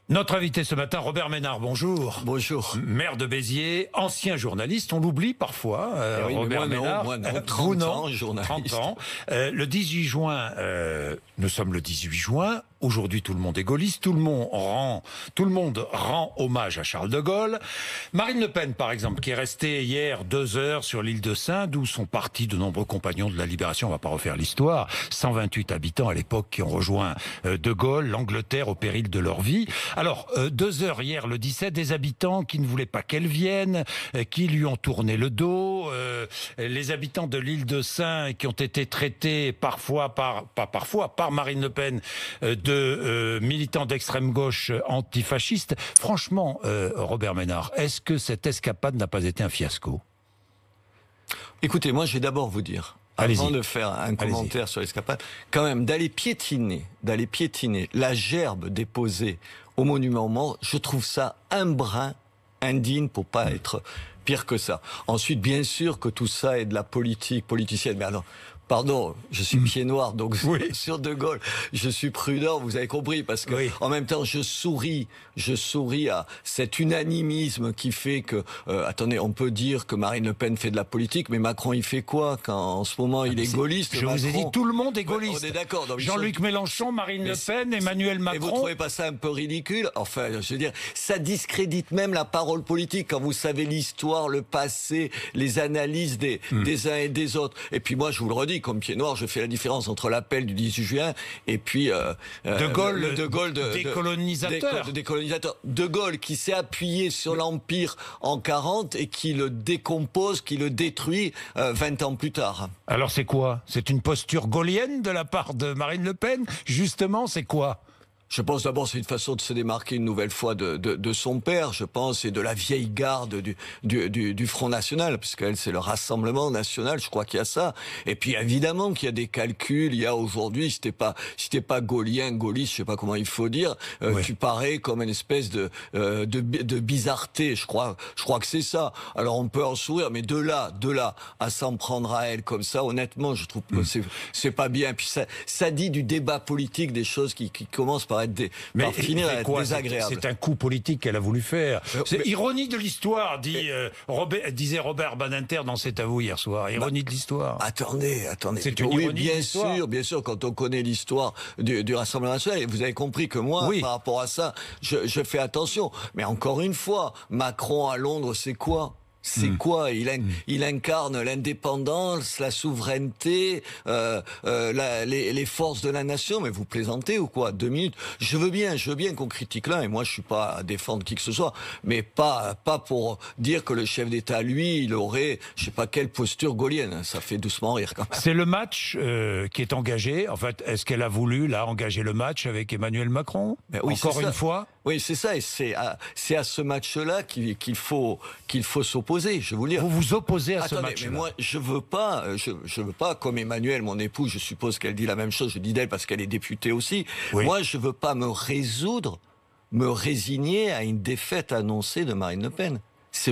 Notre invité ce matin, Robert Ménard, bonjour. Bonjour. Maire de Béziers, ancien journaliste, on l'oublie parfois, oui, Robert moi Ménard. Non, 30 ans, journaliste. 30 ans. Le 18 juin, nous sommes le 18 juin, aujourd'hui tout le monde est gaulliste, tout le monde rend hommage à Charles de Gaulle. Marine Le Pen, par exemple, qui est restée hier 2 heures sur l'île de Sein, d'où sont partis de nombreux compagnons de la Libération, on va pas refaire l'histoire, 128 habitants à l'époque qui ont rejoint de Gaulle, l'Angleterre au péril de leur vie. Alors, 2 heures hier, le 17, des habitants qui ne voulaient pas qu'elle vienne, qui lui ont tourné le dos, les habitants de l'île de Sein qui ont été traités parfois par Marine Le Pen de militants d'extrême gauche antifascistes. Franchement, Robert Ménard, est-ce que cette escapade n'a pas été un fiasco ? Écoutez, moi je vais d'abord vous dire, avant de faire un commentaire sur l'escapade, quand même d'aller piétiner la gerbe déposée au monument aux morts, je trouve ça un brin indigne pour pas être pire que ça. Ensuite, bien sûr que tout ça est de la politique politicienne, mais alors, pardon, je suis pied noir, donc sur De Gaulle, je suis prudent, vous avez compris, parce que en même temps, je souris à cet unanimisme qui fait que, attendez, on peut dire que Marine Le Pen fait de la politique, mais Macron, il fait quoi quand en ce moment il est gaulliste? Je vous ai dit, tout le monde est gaulliste. On est d'accord. Jean-Luc Mélenchon, Marine Le Pen, Emmanuel Macron. Et vous trouvez pas ça un peu ridicule? Enfin, je veux dire, ça discrédite même la parole politique quand vous savez l'histoire, le passé, les analyses des uns et des autres. Et puis moi, je vous le redis, comme pied noir, je fais la différence entre l'appel du 18 juin et puis De Gaulle, décolonisateur. De Gaulle qui s'est appuyé sur l'Empire en 40 et qui le décompose, qui le détruit 20 ans plus tard. Alors c'est quoi? C'est une posture gaullienne de la part de Marine Le Pen? Justement, c'est quoi? Je pense d'abord c'est une façon de se démarquer une nouvelle fois de son père, je pense, et de la vieille garde du Front National, puisqu'elle c'est le Rassemblement National, je crois qu'il y a ça. Et puis évidemment qu'il y a des calculs, il y a aujourd'hui, si t'es pas gaulien, gaulliste, je sais pas comment il faut dire, tu parais comme une espèce de bizarreté, je crois que c'est ça. Alors on peut en sourire, mais de là à s'en prendre à elle comme ça, honnêtement, je trouve que c'est pas bien. Puis ça dit du débat politique, des choses qui commencent par finir à être désagréable. C'est un coup politique qu'elle a voulu faire. C'est ironie de l'histoire, disait Robert Badinter dans C'est à vous hier soir. Ironie de l'histoire. Attendez. C'est une ironie de l'histoire. Bien sûr, quand on connaît l'histoire du Rassemblement National, vous avez compris que moi, par rapport à ça, je fais attention. Mais encore une fois, Macron à Londres, c'est quoi? C'est quoi? Il incarne l'indépendance, la souveraineté, les forces de la nation. Mais vous plaisantez ou quoi? 2 minutes. Je veux bien qu'on critique l'un, et moi je suis pas à défendre qui que ce soit, mais pas pour dire que le chef d'État, lui, il aurait, je sais pas quelle posture gaulienne. Ça fait doucement rire quand même. C'est le match qui est engagé. En fait, est-ce qu'elle a voulu là engager le match avec Emmanuel Macron? Encore une fois. Oui, c'est ça, et c'est à ce match-là qu'il faut s'opposer. Je veux dire. Vous vous opposez à ce match-là. Mais moi, je veux pas, comme Emmanuel, mon épouse, je suppose qu'elle dit la même chose. Je dis d'elle parce qu'elle est députée aussi. Moi, je veux pas me résigner à une défaite annoncée de Marine Le Pen.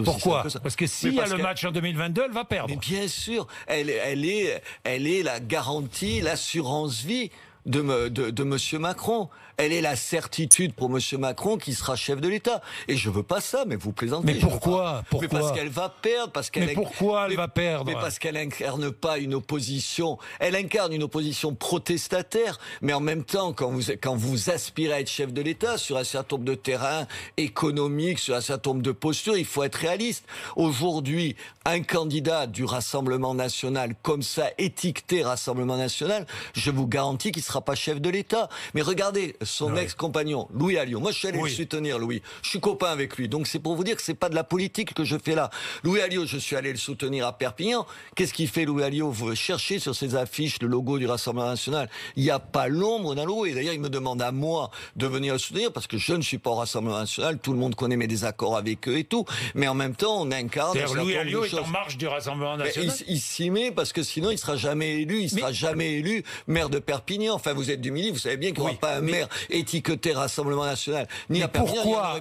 Pourquoi? Parce que s'il y a le match en 2022, elle va perdre. Mais bien sûr, elle est la garantie, l'assurance vie de Monsieur Macron. Elle est la certitude pour Monsieur Macron qui sera chef de l'État. Et je veux pas ça, mais vous plaisantez. Mais pourquoi? Mais parce qu'elle va perdre, Mais pourquoi elle va perdre? Mais parce qu'elle incarne pas une opposition. Elle incarne une opposition protestataire, mais en même temps, quand vous aspirez à être chef de l'État sur un certain nombre de terrains économiques, sur un certain nombre de postures, il faut être réaliste. Aujourd'hui, un candidat du Rassemblement National, comme ça, étiqueté Rassemblement National, je vous garantis qu'il sera pas chef de l'État. Mais regardez, son ex-compagnon, Louis Alliot. Moi, je suis allé le soutenir, Louis. Je suis copain avec lui. Donc, c'est pour vous dire que c'est pas de la politique que je fais là. Louis Alliot, je suis allé le soutenir à Perpignan. Qu'est-ce qu'il fait, Louis Alliot? Vous cherchez sur ses affiches le logo du Rassemblement National. Il n'y a pas l'ombre d'un logo. Et d'ailleurs, il me demande à moi de venir le soutenir parce que je ne suis pas au Rassemblement National. Tout le monde connaît mes désaccords avec eux et tout. Mais en même temps, on incarne. Louis Alliot est en marge du Rassemblement National. Il s'y met parce que sinon, il sera jamais élu. Il sera jamais élu maire de Perpignan. Enfin, vous êtes du Midi, vous savez bien qu'il n'y aura pas un maire étiqueté Rassemblement National. Ni à Perpignan,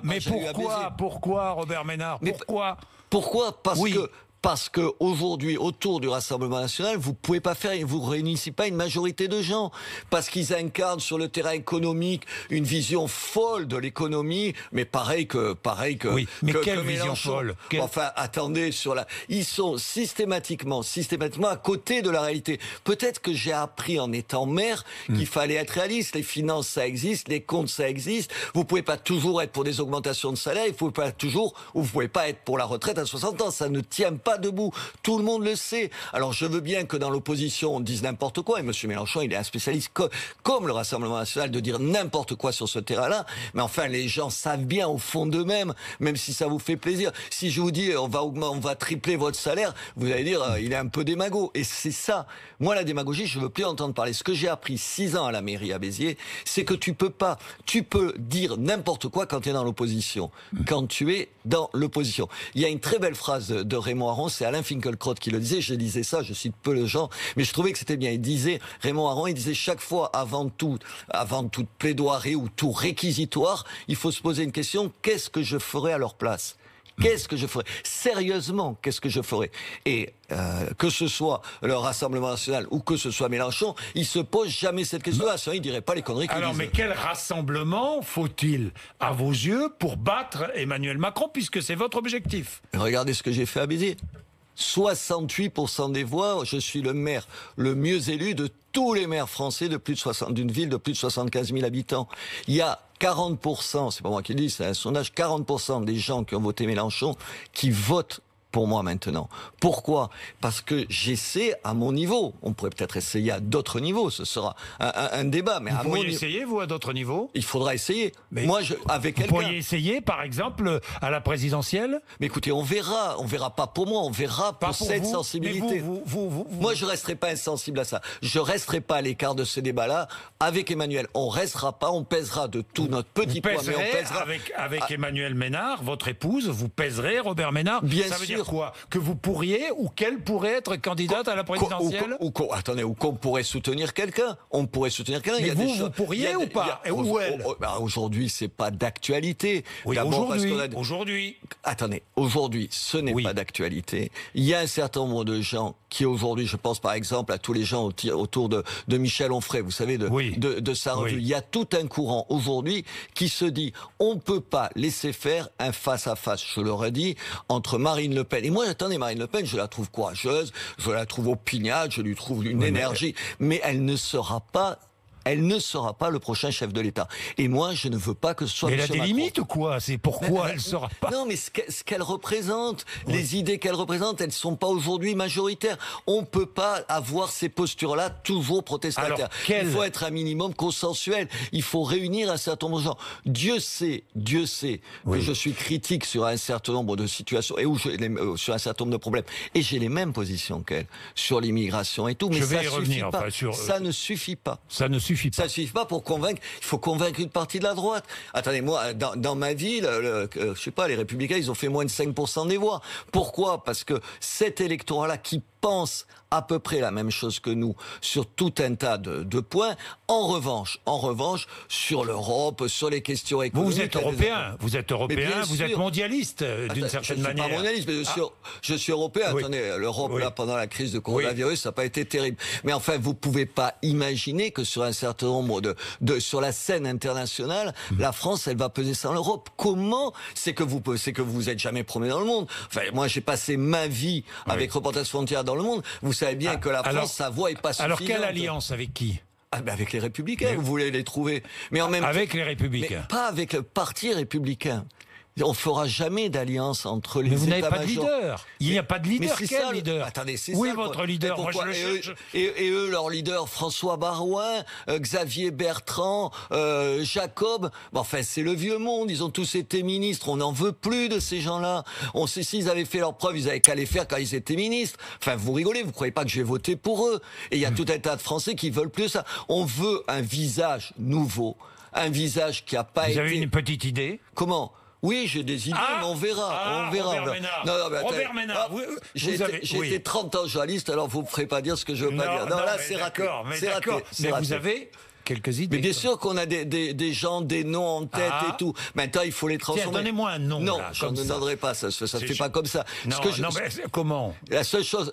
pourquoi, Robert Ménard? Pourquoi? Pourquoi? Parce que aujourd'hui, autour du Rassemblement national, vous pouvez pas faire, vous réunissez pas une majorité de gens. Parce qu'ils incarnent sur le terrain économique une vision folle de l'économie, mais pareil que oui, mais quelle vision Mélenchon. folle? Enfin, attendez, ils sont systématiquement à côté de la réalité. Peut-être que j'ai appris en étant maire qu'il fallait être réaliste. Les finances, ça existe, les comptes, ça existe. Vous pouvez pas toujours être pour des augmentations de salaire, vous pouvez pas être pour la retraite à 60 ans. Ça ne tient pas debout. Tout le monde le sait. Alors, je veux bien que dans l'opposition, on dise n'importe quoi. Et M. Mélenchon, il est un spécialiste comme le Rassemblement national de dire n'importe quoi sur ce terrain-là. Mais enfin, les gens savent bien au fond d'eux-mêmes, même si ça vous fait plaisir. Si je vous dis on va tripler votre salaire, vous allez dire il est un peu démago. Et c'est ça. Moi, la démagogie, je veux plus entendre parler. Ce que j'ai appris 6 ans à la mairie à Béziers, c'est que tu peux dire n'importe quoi quand tu es dans l'opposition. Quand tu es dans l'opposition. Il y a une très belle phrase de Raymond Aron, c'est Alain Finkielkraut qui le disait, je disais ça, je cite peu le gens, mais je trouvais que c'était bien. Raymond Aron, il disait chaque fois avant toute plaidoirie ou tout réquisitoire, il faut se poser une question, qu'est-ce que je ferais à leur place ? Qu'est-ce que je ferais ? Sérieusement, qu'est-ce que je ferais ? Et que ce soit le Rassemblement national ou que ce soit Mélenchon, il se pose jamais cette question-là. Sinon, il dirait pas les conneries qu'il disent. Alors, mais quel rassemblement faut-il, à vos yeux, pour battre Emmanuel Macron, puisque c'est votre objectif ? Regardez ce que j'ai fait à Béziers. 68% des voix, je suis le maire le mieux élu de tous les maires français d'une ville de plus de 75 000 habitants. Il y a 40%, c'est pas moi qui le dis, c'est un sondage, 40% des gens qui ont voté Mélenchon qui votent pour moi maintenant. Pourquoi ? Parce que j'essaie à mon niveau. On pourrait peut-être essayer à d'autres niveaux. Ce sera un débat. Mais vous à mon pourriez essayer, vous, à d'autres niveaux ? Il faudra essayer. Mais moi, avec quelqu'un. Vous pourriez essayer, par exemple, à la présidentielle ? Mais écoutez, on verra. On verra pas pour moi. On verra pour cette sensibilité. Moi, je resterai pas insensible à ça. Je resterai pas à l'écart de ce débat-là. Avec Emmanuel, on restera pas. On pèsera de tout notre petit poids. Mais on pèsera avec Emmanuel Ménard, votre épouse. Vous pèserez Robert Ménard. Bien ça veut sûr. dire quoi ? Que vous pourriez ou qu'elle pourrait être candidate à la présidentielle ? Attendez, ou qu'on pourrait soutenir quelqu'un. On pourrait soutenir quelqu'un. Mais vous pourriez ou pas ? Ou elle ? Aujourd'hui, c'est pas d'actualité. Oui, aujourd'hui. Attendez, aujourd'hui, ce n'est pas d'actualité. Il y a un certain nombre de gens qui aujourd'hui, je pense par exemple à tous les gens autour de Michel Onfray, vous savez, de sa revue. Il y a tout un courant aujourd'hui qui se dit, on peut pas laisser faire un face-à-face, je l'aurais dit, entre Marine Le Pen. Et moi, attendez, Marine Le Pen, je la trouve courageuse, je la trouve opiniâtre, je lui trouve une énergie, mais elle ne sera pas le prochain chef de l'État. Et moi, je ne veux pas que ce soit Mais M. elle a des Macron. limites ou quoi ? C'est pourquoi elle ne sera pas... Non, mais ce qu'elle représente, les idées qu'elle représente, elles ne sont pas aujourd'hui majoritaires. On ne peut pas avoir ces postures-là toujours protestataires. Il faut être un minimum consensuel. Il faut réunir un certain nombre de gens. Dieu sait que je suis critique sur un certain nombre de situations et sur un certain nombre de problèmes. Et j'ai les mêmes positions qu'elle sur l'immigration et tout. Mais ça ne suffit pas. Ça ne suffit pas. Ça ne suffit pas pour convaincre. Il faut convaincre une partie de la droite. Attendez, moi, dans ma ville, je sais pas, les Républicains, ils ont fait moins de 5% des voix. Pourquoi ? Parce que cet électorat-là qui pense à peu près la même chose que nous sur tout un tas de points. En revanche, sur l'Europe, sur les questions économiques... Vous êtes européen, vous êtes mondialiste d'une certaine manière. Je ne suis pas mondialiste, mais je suis européen. Oui. Attendez, l'Europe, là, pendant la crise de coronavirus, ça n'a pas été terrible. Mais enfin, vous ne pouvez pas imaginer que sur un certain nombre sur la scène internationale, la France, elle va peser sans l'Europe. Comment ? C'est que vous êtes jamais promené dans le monde. Enfin, moi, j'ai passé ma vie avec Reporters Frontières dans le monde. Vous savez bien que la France, sa voix est pas suffisante. Alors, quelle alliance avec qui ? Avec les Républicains, vous voulez les trouver. Mais en même avec les Républicains. Mais pas avec le Parti républicain. On fera jamais d'alliance entre les États-majors. Mais vous n'avez pas de leader. Il n'y a pas de leader. Quel leader ? Attendez, c'est oui, ça. Votre leader. Moi, je le cherche. Et eux, leur leader, François Baroin, Xavier Bertrand, Jacob. Bon, enfin, c'est le vieux monde. Ils ont tous été ministres. On n'en veut plus de ces gens-là. On sait s'ils avaient fait leurs preuves, ils avaient qu'à les faire quand ils étaient ministres. Enfin, vous rigolez. Vous croyez pas que je vais voter pour eux ? Et il y a tout un tas de Français qui veulent plus ça. On veut un visage nouveau, un visage qui a pas été. Vous avez une petite idée ? Comment ? Oui, j'ai des idées, mais on verra. Robert Ménard. Robert Ménard. J'ai été 30 ans journaliste, alors vous ne me ferez pas dire ce que je veux pas dire. Non, là, c'est raté. Mais vous avez quelques idées. Mais bien sûr qu'on a des gens, des noms en tête et tout. Maintenant, il faut les transformer. Tiens, donnez-moi un nom. Non, là, je ne donnerai pas, ça se fait pas comme ça. Non, mais comment? La seule chose,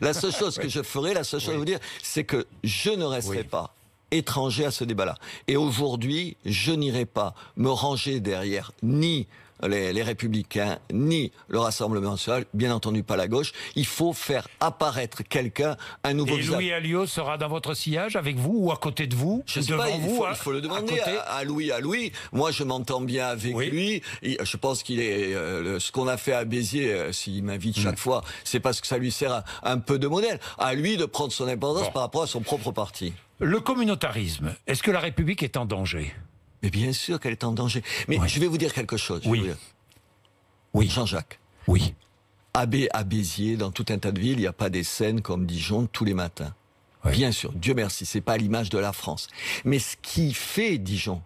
la seule chose que je ferai, la seule chose à vous dire, c'est que je ne resterai pas étranger à ce débat-là. Et aujourd'hui, je n'irai pas me ranger derrière ni les Républicains, ni le Rassemblement national, bien entendu pas la gauche. Il faut faire apparaître quelqu'un, un nouveau visage. Et Louis Alliot sera dans votre sillage avec vous ou à côté de vous? Je sais pas, il faut le demander à Louis. Moi, je m'entends bien avec lui. Je pense qu'il est ce qu'on a fait à Béziers, s'il m'invite chaque fois, c'est parce que ça lui sert un peu de modèle. À lui de prendre son indépendance par rapport à son propre parti. Le communautarisme, est-ce que la République est en danger? Mais bien sûr qu'elle est en danger. Mais je vais vous dire quelque chose. Oui. Jean-Jacques. Oui. À Béziers, dans tout un tas de villes, il n'y a pas des scènes comme Dijon tous les matins. Oui. Bien sûr, Dieu merci, c'est pas l'image de la France. Mais ce qui fait Dijon,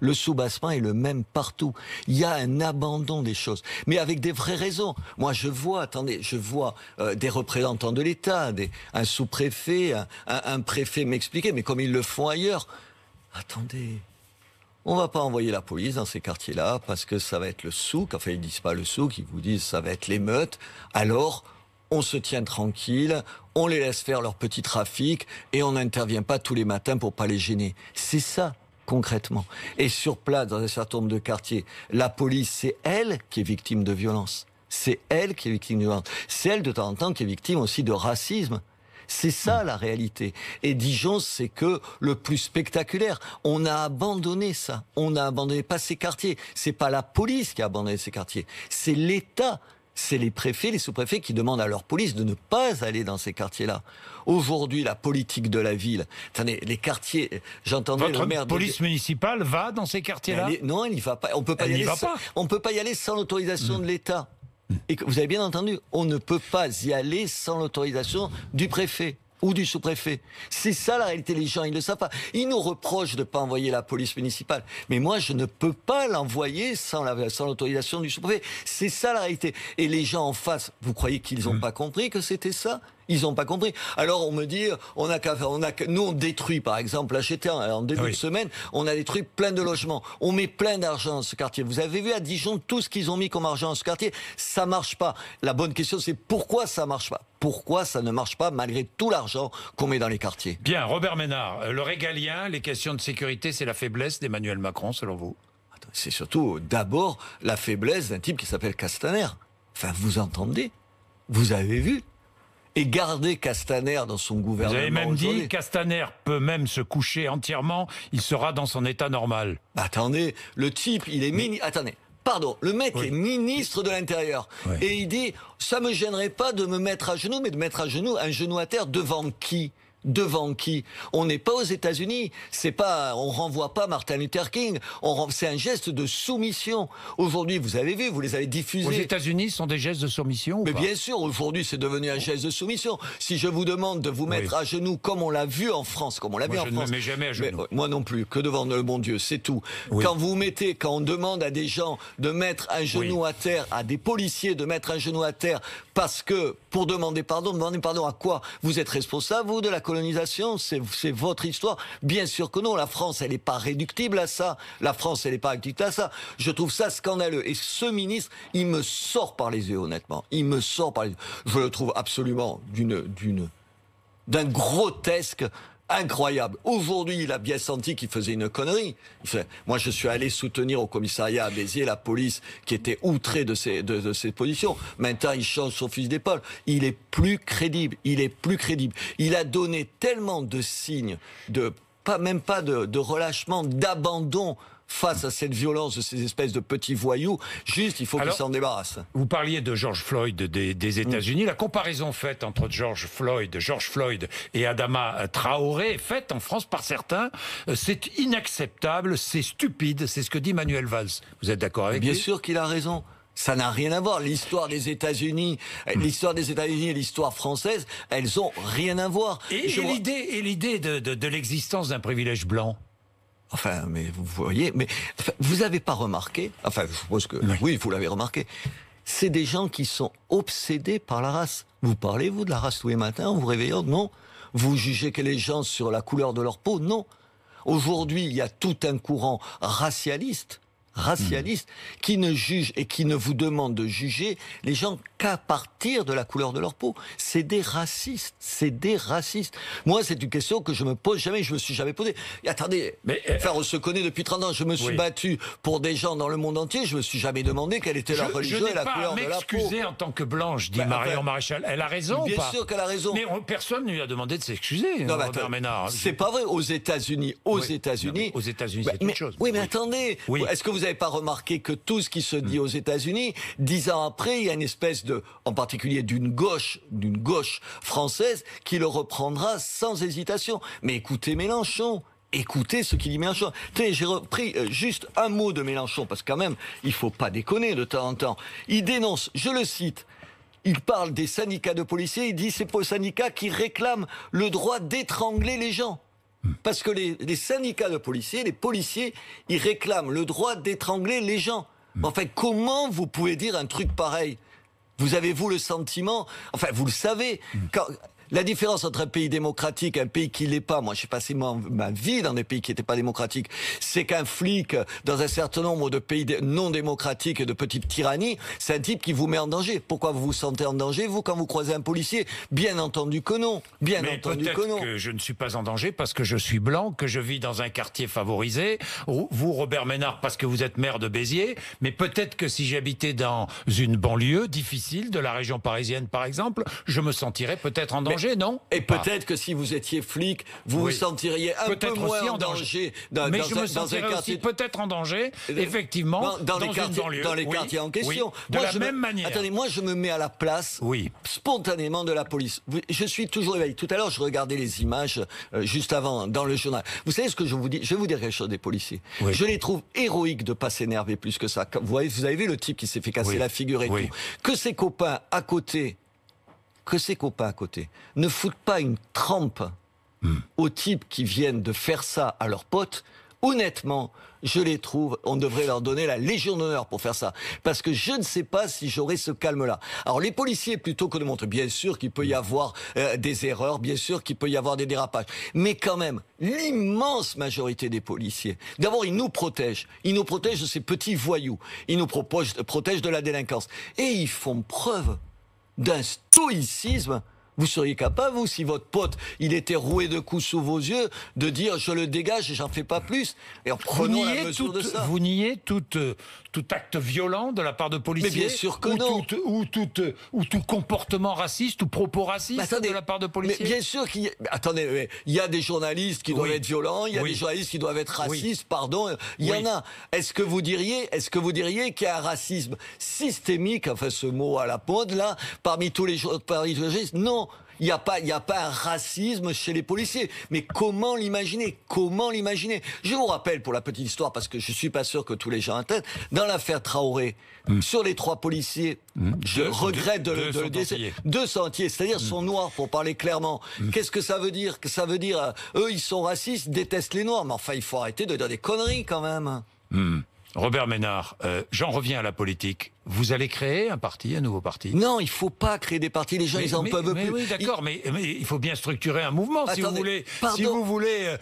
le soubassement est le même partout. Il y a un abandon des choses, mais avec des vraies raisons. Moi, je vois des représentants de l'État, un sous-préfet, un préfet m'expliquer, mais comme ils le font ailleurs. Attendez, on va pas envoyer la police dans ces quartiers-là parce que ça va être le souk. Enfin, ils disent pas le souk, ils vous disent ça va être l'émeute. Alors, on se tient tranquille, on les laisse faire leur petit trafic et on n'intervient pas tous les matins pour pas les gêner. C'est ça, concrètement. Et sur place, dans un certain nombre de quartiers, la police, c'est elle qui est victime de violence. C'est elle qui est victime de violence. C'est elle, de temps en temps, qui est victime aussi de racisme. C'est ça la réalité. Et Dijon, c'est que le plus spectaculaire. On a abandonné ça. On a abandonné pas ces quartiers. C'est pas la police qui a abandonné ces quartiers. C'est l'État. C'est les préfets, les sous-préfets qui demandent à leur police de ne pas aller dans ces quartiers-là. Aujourd'hui, la politique de la ville. Attendez, les quartiers. J'entendais le maire. Votre police municipale va dans ces quartiers-là? Non, elle n'y va pas. On peut pas y aller. On peut pas y aller sans l'autorisation de l'État. Et vous avez bien entendu, on ne peut pas y aller sans l'autorisation du préfet ou du sous-préfet. C'est ça la réalité, les gens, ils ne le savent pas. Ils nous reprochent de ne pas envoyer la police municipale. Mais moi, je ne peux pas l'envoyer sans l'autorisation du sous-préfet. C'est ça la réalité. Et les gens en face, vous croyez qu'ils n'ont pas compris que c'était ça ? Ils n'ont pas compris. Alors on me dit, nous on détruit par exemple, là j'étais en début de semaine, on a détruit plein de logements. On met plein d'argent dans ce quartier. Vous avez vu à Dijon tout ce qu'ils ont mis comme argent dans ce quartier, ça marche pas. La bonne question c'est pourquoi ça marche pas ? Pourquoi ça ne marche pas malgré tout l'argent qu'on met dans les quartiers ? Bien, Robert Ménard, le régalien, les questions de sécurité, c'est la faiblesse d'Emmanuel Macron selon vous ? C'est surtout d'abord la faiblesse d'un type qui s'appelle Castaner. Enfin, vous entendez ? Vous avez vu ? Et garder Castaner dans son gouvernement. Vous avez même dit Castaner peut même se coucher entièrement, il sera dans son état normal. Attendez, le type, il est Attendez, pardon, le mec est ministre de l'Intérieur. Et il dit, ça me gênerait pas de me mettre à genoux, mais de mettre un genou à terre devant qui ? Devant qui ? On n'est pas aux États-Unis. On renvoie pas Martin Luther King. C'est un geste de soumission. Aujourd'hui, vous avez vu, vous les avez diffusés. Aux États-Unis, ce sont des gestes de soumission ou Mais pas ? bien sûr, aujourd'hui, c'est devenu un geste de soumission. Si je vous demande de vous mettre à genoux, comme on l'a vu en France, je ne me mets jamais à genoux. Moi non plus, que devant le bon Dieu, c'est tout. Quand on demande à des gens de mettre un genou à terre, à des policiers de mettre un genou à terre, parce que, pour demander pardon à quoi ? Vous êtes responsable, vous, de la colonisation, c'est votre histoire. Bien sûr que non, la France, elle n'est pas réductible à ça. Je trouve ça scandaleux. Et ce ministre, il me sort par les yeux, honnêtement. Je le trouve absolument d'un grotesque incroyable. Aujourd'hui, il a bien senti qu'il faisait une connerie. Moi, je suis allé soutenir au commissariat à Béziers la police qui était outrée de ses positions. Maintenant, il change son fusil d'épaule. Il est plus crédible. Il a donné tellement de signes même pas de relâchement, d'abandon face à cette violence de ces espèces de petits voyous. Juste, il faut qu'ils s'en débarrassent. Vous parliez de George Floyd des États-Unis. La comparaison faite entre George Floyd et Adama Traoré est faite en France par certains. C'est inacceptable, c'est stupide, c'est ce que dit Manuel Valls. Vous êtes d'accord avec lui ? Bien sûr qu'il a raison. Ça n'a rien à voir. L'histoire des États-Unis et l'histoire française, elles ont rien à voir. Et l'idée de l'existence d'un privilège blanc ? Enfin, mais vous voyez, vous n'avez pas remarqué, enfin, je suppose que, oui, vous l'avez remarqué, c'est des gens qui sont obsédés par la race. Vous parlez, vous, de la race tous les matins, en vous réveillant, non ? vous jugez que les gens sur la couleur de leur peau. Non. Aujourd'hui, il y a tout un courant racialiste qui ne juge et qui ne vous demande de juger les gens qu'à partir de la couleur de leur peau. C'est des racistes. Moi, c'est une question que je me pose jamais, je me suis jamais posée. Et attendez, on se connaît depuis 30 ans, je me suis battu pour des gens dans le monde entier, je me suis jamais demandé quelle était leur religion et la couleur de la peau. Je n'ai pas à m'excuser en tant que blanche, dit Marion Maréchal. Elle a raison ou pas? Bien sûr qu'elle a raison. Mais personne ne lui a demandé de s'excuser, Robert Ménard. C'est pas vrai. Aux États-Unis, c'est autre chose. Oui, mais attendez. Est-ce que vous n'avez pas remarqué que tout ce qui se dit aux États-Unis, 10 ans après, il y a une espèce en particulier d'une gauche française, qui le reprendra sans hésitation. Mais écoutez Mélenchon. Écoutez ce qu'il dit Mélenchon. J'ai repris juste un mot de Mélenchon, parce que quand même, il faut pas déconner de temps en temps. Il dénonce, je le cite, il parle des syndicats de policiers, il dit c'est pour les syndicats qui réclament le droit d'étrangler les gens. Parce que les syndicats de policiers, les policiers, ils réclament le droit d'étrangler les gens. Enfin, comment vous pouvez dire un truc pareil? Vous avez-vous le sentiment, enfin vous le savez, la différence entre un pays démocratique et un pays qui l'est pas, moi j'ai passé ma vie dans des pays qui n'étaient pas démocratiques, c'est qu'un flic dans un certain nombre de pays non démocratiques et de petites tyrannies, c'est un type qui vous met en danger. Pourquoi vous vous sentez en danger, vous, quand vous croisez un policier? Bien entendu que non. Mais peut-être que je ne suis pas en danger parce que je suis blanc, que je vis dans un quartier favorisé. Vous, Robert Ménard, parce que vous êtes maire de Béziers, mais peut-être que si j'habitais dans une banlieue difficile de la région parisienne, par exemple, je me sentirais peut-être en danger. Non. Et peut-être que si vous étiez flic, vous vous sentiriez un peu moins en danger. Mais je me sentirais aussi peut-être en danger, effectivement, dans les quartiers en question. De la même manière. Attendez, moi je me mets à la place spontanément de la police. Je suis toujours éveillé. Tout à l'heure, je regardais les images juste avant dans le journal. Vous savez ce que je vous dis? Je vais vous dire quelque chose des policiers. Je les trouve héroïques de pas s'énerver plus que ça. Vous avez vu le type qui s'est fait casser la figure et tout. Que ses copains à côté ne foutent pas une trempe aux types qui viennent de faire ça à leurs potes, honnêtement, je les trouve, on devrait leur donner la Légion d'honneur pour faire ça. Parce que je ne sais pas si j'aurai ce calme-là. Alors les policiers, plutôt que de montrer, bien sûr qu'il peut y avoir des erreurs, bien sûr qu'il peut y avoir des dérapages, mais quand même, l'immense majorité des policiers, d'abord ils nous protègent de ces petits voyous, ils nous protègent de la délinquance, et ils font preuve d'un stoïcisme. Vous seriez capable, vous, si votre pote, il était roué de coups sous vos yeux, de dire je le dégage et j'en fais pas plus. Et en prenant la mesure de ça. Vous niez tout acte violent de la part de policiers? Mais bien sûr que non. Ou tout comportement raciste ou propos racistes de la part de policiers? Mais bien sûr qu'il y a... Attendez, il y a des journalistes qui doivent être violents, il y a des journalistes qui doivent être racistes, pardon, il y en a. Est-ce que vous diriez qu'il y a un racisme systémique, enfin ce mot à la mode là, parmi tous les journalistes? Non. Il n'y a pas un racisme chez les policiers. Mais comment l'imaginer? Je vous rappelle, pour la petite histoire, parce que je suis pas sûr que tous les gens en tête, dans l'affaire Traoré, sur les 3 policiers, je regrette de le dire, 2 sentiers, c'est-à-dire sont noirs, pour parler clairement. Qu'est-ce que ça veut dire? Eux, ils sont racistes, détestent les noirs. Mais enfin, il faut arrêter de dire des conneries, quand même. Robert Ménard, j'en reviens à la politique. Vous allez créer un nouveau parti? Non, il faut pas créer des partis. Les gens, ils en peuvent plus. Oui, d'accord, mais il faut bien structurer un mouvement. Attendez, si vous voulez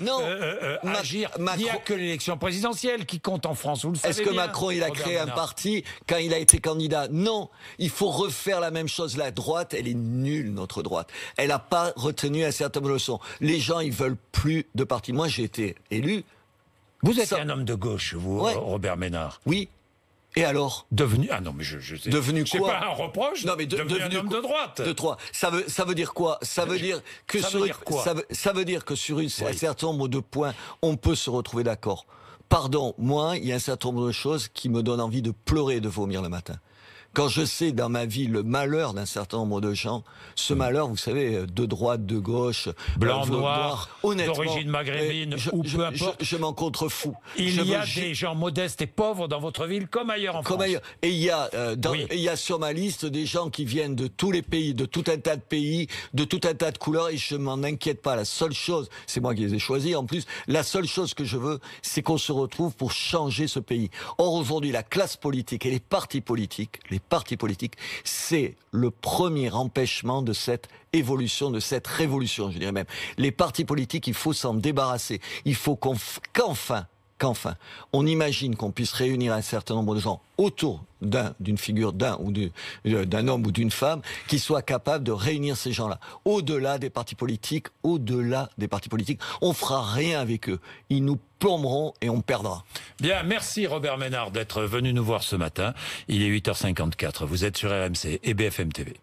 agir. Il n'y a que l'élection présidentielle qui compte en France. Vous le savez. Est-ce que Macron, il a créé un parti quand il a été candidat? Non. Il faut refaire la même chose. La droite, elle est nulle, notre droite. Elle n'a pas retenu un certain nombre de leçons. Les gens, ils veulent plus de partis. Moi, j'ai été élu. Vous êtes un homme de gauche, vous, Robert Ménard. Oui. Et alors? Devenu... Ah non, mais je sais. Devenu quoi? C'est pas un reproche. Non, mais devenu un homme de droite. Ça veut dire quoi? Ça veut dire que sur un certain nombre de points, on peut se retrouver d'accord. Pardon, moi, il y a un certain nombre de choses qui me donnent envie de pleurer et de vomir le matin. Quand je sais dans ma vie le malheur d'un certain nombre de gens, ce malheur, vous savez, de droite, de gauche, blanc, noir, d'origine maghrébine, ou peu importe. Je m'en contrefous. Il y a des gens modestes et pauvres dans votre ville, comme ailleurs en France. Et il y a sur ma liste des gens qui viennent de tous les pays, de tout un tas de pays, de tout un tas de couleurs, et je m'en inquiète pas. La seule chose, c'est moi qui les ai choisis en plus, la seule chose que je veux, c'est qu'on se retrouve pour changer ce pays. Or, aujourd'hui, la classe politique et les partis politiques partis politiques, c'est le premier empêchement de cette évolution, de cette révolution, je dirais même. Les partis politiques, il faut s'en débarrasser. Il faut qu'enfin, on imagine qu'on puisse réunir un certain nombre de gens autour d'une figure d'un homme ou d'une femme qui soit capable de réunir ces gens-là. Au-delà des partis politiques, on fera rien avec eux. Ils nous plomberont et on perdra. Bien, merci Robert Ménard d'être venu nous voir ce matin. Il est 8h54. Vous êtes sur RMC et BFM TV.